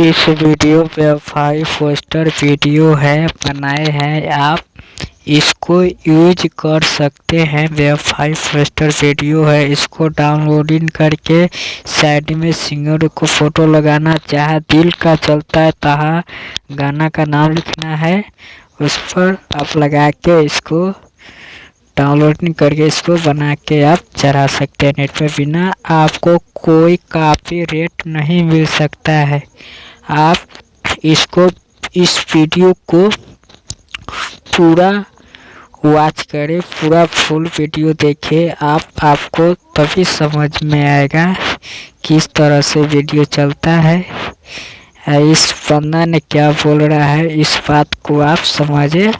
इस वीडियो पे 5 poster video है बनाए हैं। आप इसको यूज कर सकते हैं। वे 5 पोस्टर वीडियो है। इसको डाउनलोडिंग करके साइड में सिंगर को फोटो लगाना, जहाँ दिल का चलता है तहाँ गाना का नाम लिखना है। उस पर आप लगा के इसको डाउनलोडिंग करके इसको बना के आप चला सकते हैं नेट पे। बिना आपको कोई कॉपीराइट नहीं मिल सकता है। आप इसको इस वीडियो को पूरा वॉच करें, पूरा फुल वीडियो देखें। आपको तभी समझ में आएगा किस तरह से वीडियो चलता है, इस बंदा ने क्या बोल रहा है, इस बात को आप समझे।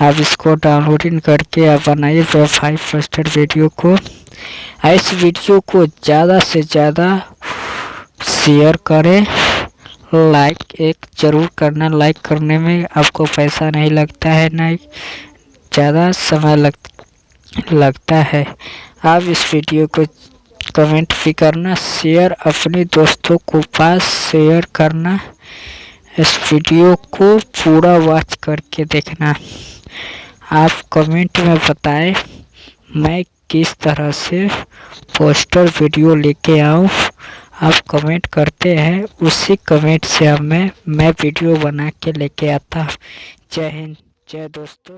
आप इसको डाउनलोडिंग करके आप बनाइए 5 पोस्टर वीडियो को। इस वीडियो को ज़्यादा से ज़्यादा शेयर करें। लाइक एक ज़रूर करना। लाइक करने में आपको पैसा नहीं लगता है, नहीं ज़्यादा समय लगता है। आप इस वीडियो को कमेंट भी करना, शेयर अपने दोस्तों को पास शेयर करना। इस वीडियो को पूरा वॉच करके देखना। आप कमेंट में बताएं मैं किस तरह से पोस्टर वीडियो लेके आऊँ। आप कमेंट करते हैं, उसी कमेंट से मैं वीडियो बना के लेके आता। जय हिंद, जय दोस्तों।